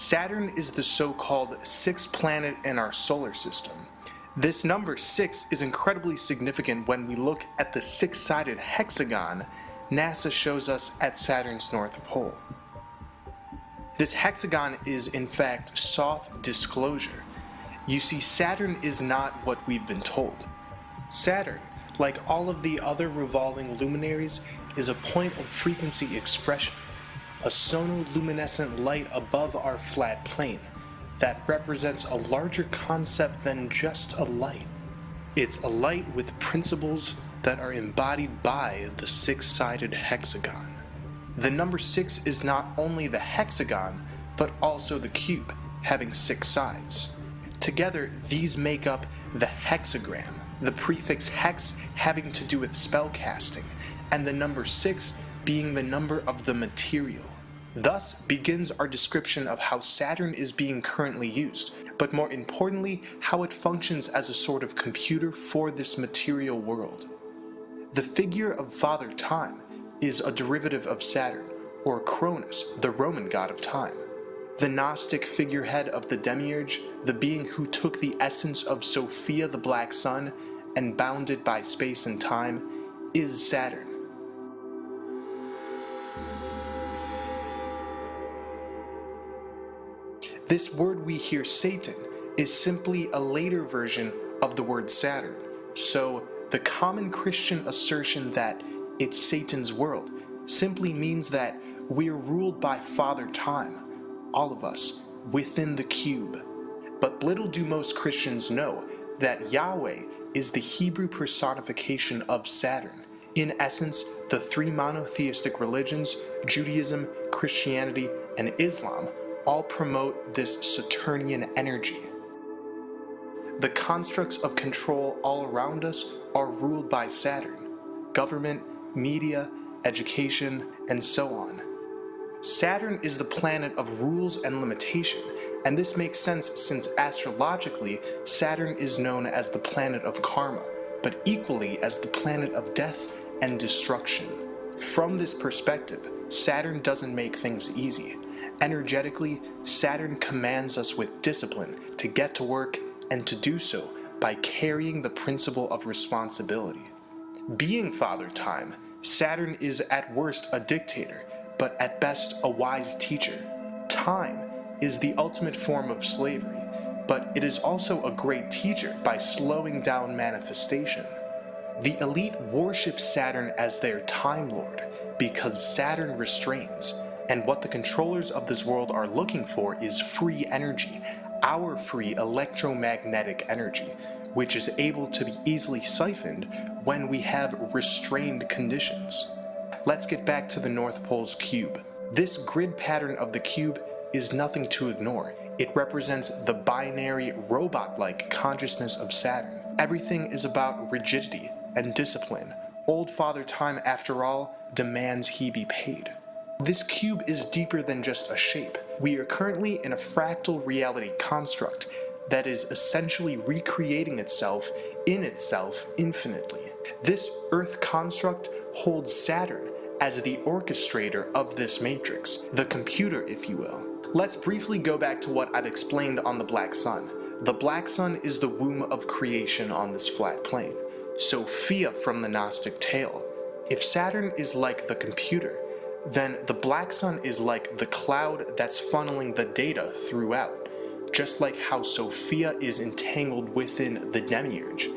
Saturn is the so-called sixth planet in our solar system. This number 6 is incredibly significant when we look at the six-sided hexagon NASA shows us at Saturn's north pole. This hexagon is in fact soft disclosure. You see, Saturn is not what we've been told. Saturn, like all of the other revolving luminaries, is a point of frequency expression, a sonoluminescent light above our flat plane that represents a larger concept than just a light. It's a light with principles that are embodied by the six-sided hexagon. The number 6 is not only the hexagon, but also the cube, having 6 sides. Together, these make up the hexagram, the prefix hex having to do with spellcasting, and the number 6 being the number of the material. Thus begins our description of how Saturn is being currently used, but more importantly, how it functions as a sort of computer for this material world. The figure of Father Time is a derivative of Saturn, or Cronus, the Roman god of time. The Gnostic figurehead of the Demiurge, the being who took the essence of Sophia the Black Sun and bound it by space and time, is Saturn. This word we hear, Satan, is simply a later version of the word Saturn, so the common Christian assertion that it's Satan's world simply means that we are ruled by Father Time, all of us, within the cube. But little do most Christians know that Yahweh is the Hebrew personification of Saturn. In essence, the three monotheistic religions, Judaism, Christianity, and Islam, all promote this Saturnian energy. The constructs of control all around us are ruled by Saturn: government, media, education, and so on. Saturn is the planet of rules and limitation, and this makes sense since astrologically, Saturn is known as the planet of karma, but equally as the planet of death and destruction. From this perspective, Saturn doesn't make things easy. Energetically, Saturn commands us with discipline to get to work and to do so by carrying the principle of responsibility. Being Father Time, Saturn is at worst a dictator, but at best a wise teacher. Time is the ultimate form of slavery, but it is also a great teacher by slowing down manifestation. The elite worship Saturn as their Time Lord because Saturn restrains, and what the controllers of this world are looking for is free energy, our free electromagnetic energy, which is able to be easily siphoned when we have restrained conditions. Let's get back to the North Pole's cube. This grid pattern of the cube is nothing to ignore. It represents the binary, robot-like consciousness of Saturn. Everything is about rigidity and discipline. Old Father Time, after all, demands he be paid. This cube is deeper than just a shape. We are currently in a fractal reality construct that is essentially recreating itself in itself infinitely. This Earth construct holds Saturn as the orchestrator of this matrix, the computer, if you will. Let's briefly go back to what I've explained on the Black Sun. The Black Sun is the womb of creation on this flat plane, Sophia from the Gnostic tale. If Saturn is like the computer, then the Black Sun is like the cloud that's funneling the data throughout, just like how Sophia is entangled within the Demiurge.